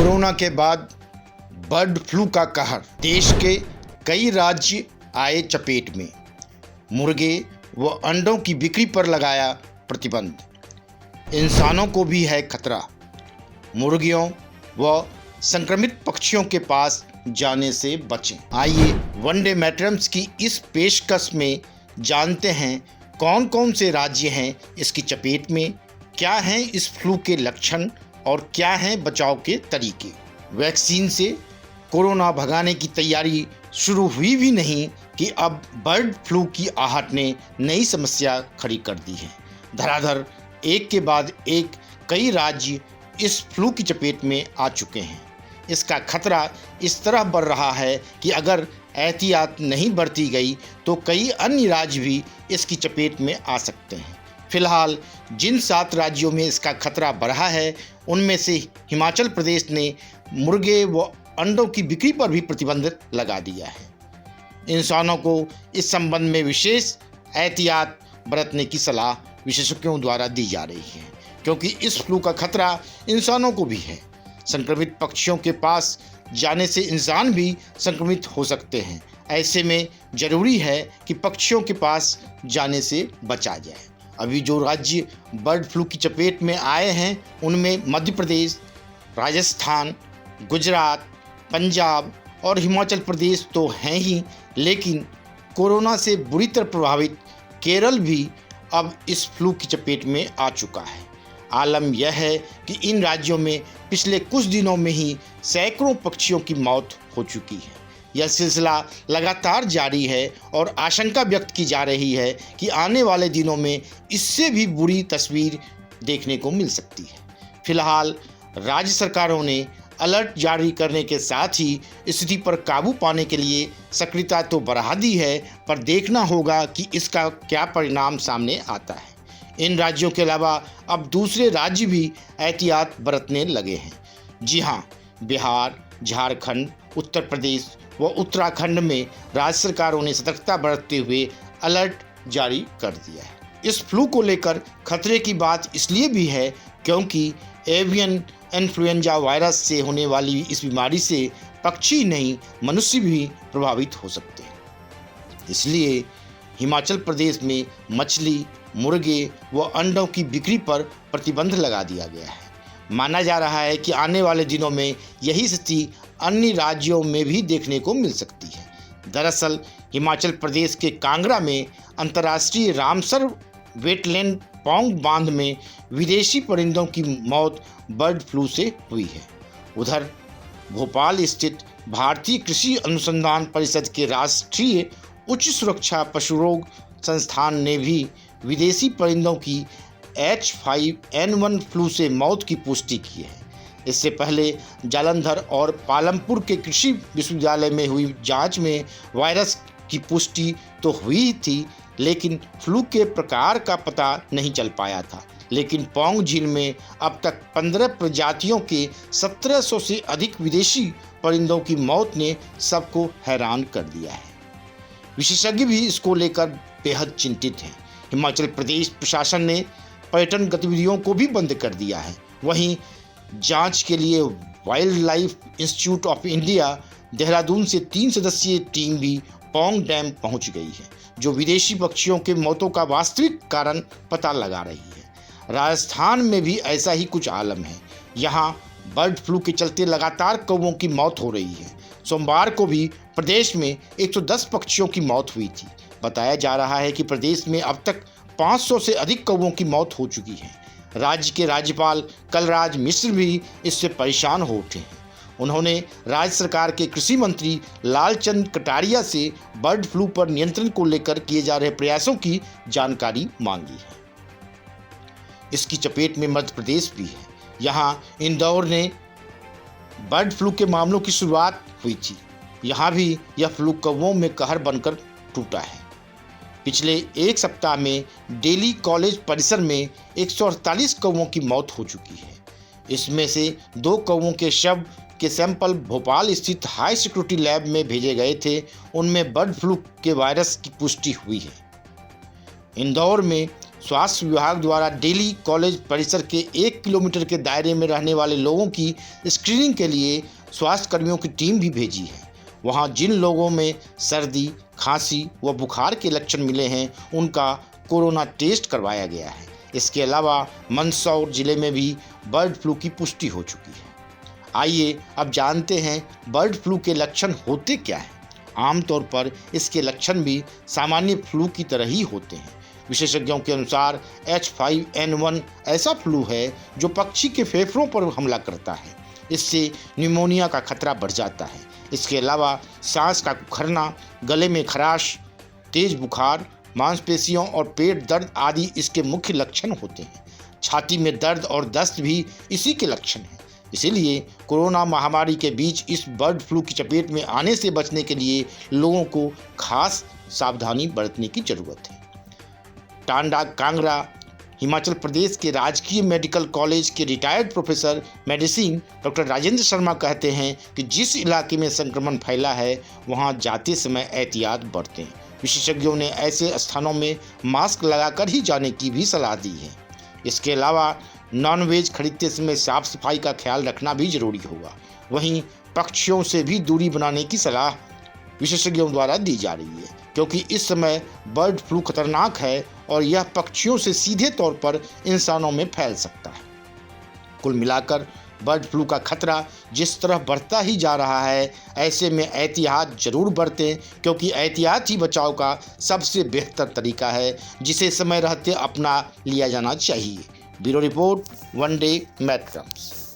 Corona के बाद bird flu का कहर, देश के कई राज्य आए चपेट में। मुर्गे व अंडों की बिक्री पर लगाया प्रतिबंध। इंसानों को भी है खतरा। मुर्गियों व संक्रमित पक्षियों के पास जाने से बचें। आइए वनडे मैट्रम्स की इस पेशकश में जानते हैं कौन कौन से राज्य हैं इसकी चपेट में, क्या हैं इस फ्लू के लक्षण और क्या हैं बचाव के तरीके। वैक्सीन से कोरोना भगाने की तैयारी शुरू हुई भी नहीं कि अब बर्ड फ्लू की आहट ने नई समस्या खड़ी कर दी है। धराधर एक के बाद एक कई राज्य इस फ्लू की चपेट में आ चुके हैं। इसका खतरा इस तरह बढ़ रहा है कि अगर एहतियात नहीं बरती गई तो कई अन्य राज्य भी इसकी चपेट में आ सकते हैं। फिलहाल जिन 7 राज्यों में इसका खतरा बढ़ा है उनमें से हिमाचल प्रदेश ने मुर्गे व अंडों की बिक्री पर भी प्रतिबंध लगा दिया है। इंसानों को इस संबंध में विशेष एहतियात बरतने की सलाह विशेषज्ञों द्वारा दी जा रही है, क्योंकि इस फ्लू का खतरा इंसानों को भी है। संक्रमित पक्षियों के पास जाने से इंसान भी संक्रमित हो सकते हैं। ऐसे में जरूरी है कि पक्षियों के पास जाने से बचा जाए। अभी जो राज्य बर्ड फ्लू की चपेट में आए हैं उनमें मध्य प्रदेश, राजस्थान, गुजरात, पंजाब और हिमाचल प्रदेश तो हैं ही, लेकिन कोरोना से बुरी तरह प्रभावित केरल भी अब इस फ्लू की चपेट में आ चुका है। आलम यह है कि इन राज्यों में पिछले कुछ दिनों में ही सैकड़ों पक्षियों की मौत हो चुकी है। यह सिलसिला लगातार जारी है और आशंका व्यक्त की जा रही है कि आने वाले दिनों में इससे भी बुरी तस्वीर देखने को मिल सकती है। फिलहाल राज्य सरकारों ने अलर्ट जारी करने के साथ ही स्थिति पर काबू पाने के लिए सक्रियता तो बढ़ा दी है, पर देखना होगा कि इसका क्या परिणाम सामने आता है। इन राज्यों के अलावा अब दूसरे राज्य भी एहतियात बरतने लगे हैं। जी हाँ, बिहार, झारखंड, उत्तर प्रदेश व उत्तराखंड में राज्य सरकारों ने सतर्कता बरतते हुए अलर्ट जारी कर दिया है। इस फ्लू को लेकर खतरे की बात इसलिए भी है क्योंकि एवियन इन्फ्लुएंजा वायरस से होने वाली इस बीमारी से पक्षी नहीं मनुष्य भी प्रभावित हो सकते हैं। इसलिए हिमाचल प्रदेश में मछली, मुर्गे व अंडों की बिक्री पर प्रतिबंध लगा दिया गया है। माना जा रहा है कि आने वाले दिनों में यही स्थिति अन्य राज्यों में भी देखने को मिल सकती है। दरअसल हिमाचल प्रदेश के कांगड़ा में अंतर्राष्ट्रीय रामसर वेटलैंड पौंग बांध में विदेशी परिंदों की मौत बर्ड फ्लू से हुई है। उधर भोपाल स्थित भारतीय कृषि अनुसंधान परिषद के राष्ट्रीय उच्च सुरक्षा पशु रोग संस्थान ने भी विदेशी परिंदों की H5N1 फ्लू से मौत की पुष्टि की है। इससे पहले जालंधर और पालमपुर के कृषि विश्वविद्यालय में हुई जांच में वायरस की पुष्टि तो हुई थी, लेकिन फ्लू के प्रकार का पता नहीं चल पाया था। लेकिन पौंग झील में अब तक 15 प्रजातियों के 1700 से अधिक विदेशी परिंदों की मौत ने सबको हैरान कर दिया है। विशेषज्ञ भी इसको लेकर बेहद चिंतित हैं। हिमाचल प्रदेश प्रशासन ने पर्यटन गतिविधियों को भी बंद कर दिया है। वहीं जांच के लिए wild life institute of India Dehradun से 3 सदस्यीय टीम भी पौंग डैम पहुंच गई है, जो विदेशी पक्षियों के मौतों का वास्तविक कारण पता लगा रही है। राजस्थान में भी ऐसा ही कुछ आलम है। यहाँ बर्ड फ्लू के चलते लगातार कौवों की मौत हो रही है। सोमवार को भी प्रदेश में 110 पक्षियों की मौत हुई थी। बताया जा रहा है कि प्रदेश में अब तक 500 से अधिक कौवों की मौत हो चुकी है। राज्य के राज्यपाल कलराज मिश्र भी इससे परेशान हो उठे हैं। उन्होंने राज्य सरकार के कृषि मंत्री लालचंद कटारिया से बर्ड फ्लू पर नियंत्रण को लेकर किए जा रहे प्रयासों की जानकारी मांगी है। इसकी चपेट में मध्य प्रदेश भी है। यहाँ इंदौर ने बर्ड फ्लू के मामलों की शुरुआत हुई थी। यहाँ भी यह फ्लू कौवों में कहर बनकर टूटा है। पिछले एक सप्ताह में डेली कॉलेज परिसर में 148 कौवों की मौत हो चुकी है। इसमें से 2 कौवों के शव के सैंपल भोपाल स्थित हाई सिक्योरिटी लैब में भेजे गए थे। उनमें बर्ड फ्लू के वायरस की पुष्टि हुई है। इंदौर में स्वास्थ्य विभाग द्वारा डेली कॉलेज परिसर के 1 किलोमीटर के दायरे में रहने वाले लोगों की स्क्रीनिंग के लिए स्वास्थ्य कर्मियों की टीम भी भेजी है। वहां जिन लोगों में सर्दी, खांसी व बुखार के लक्षण मिले हैं उनका कोरोना टेस्ट करवाया गया है। इसके अलावा मंदसौर जिले में भी बर्ड फ्लू की पुष्टि हो चुकी है। आइए अब जानते हैं बर्ड फ्लू के लक्षण होते क्या हैं। आमतौर पर इसके लक्षण भी सामान्य फ्लू की तरह ही होते हैं। विशेषज्ञों के अनुसार H5N1 ऐसा फ्लू है जो पक्षी के फेफड़ों पर हमला करता है। इससे न्यूमोनिया का खतरा बढ़ जाता है। इसके अलावा सांस का उखड़ना, गले में खराश, तेज बुखार, मांसपेशियों और पेट दर्द आदि इसके मुख्य लक्षण होते हैं। छाती में दर्द और दस्त भी इसी के लक्षण हैं। इसीलिए कोरोना महामारी के बीच इस बर्ड फ्लू की चपेट में आने से बचने के लिए लोगों को खास सावधानी बरतने की जरूरत है। टांडा कांगड़ा हिमाचल प्रदेश के राजकीय मेडिकल कॉलेज के retired professor medicine doctor Rajendra Sharma कहते हैं कि जिस इलाके में संक्रमण फैला है वहां जाते समय एहतियात बरतें। विशेषज्ञों ने ऐसे स्थानों में मास्क लगाकर ही जाने की भी सलाह दी है। इसके अलावा नॉनवेज खरीदते समय साफ सफाई का ख्याल रखना भी जरूरी होगा। वहीं पक्षियों से भी दूरी बनाने की सलाह विशेषज्ञों द्वारा दी जा रही है, क्योंकि इस समय बर्ड फ्लू खतरनाक है और यह पक्षियों से सीधे तौर पर इंसानों में फैल सकता है। कुल मिलाकर बर्ड फ्लू का खतरा जिस तरह बढ़ता ही जा रहा है, ऐसे में एहतियात जरूर बरतें, क्योंकि एहतियात ही बचाव का सबसे बेहतर तरीका है जिसे समय रहते अपना लिया जाना चाहिए। Bureau report, one day मैट्रम्स।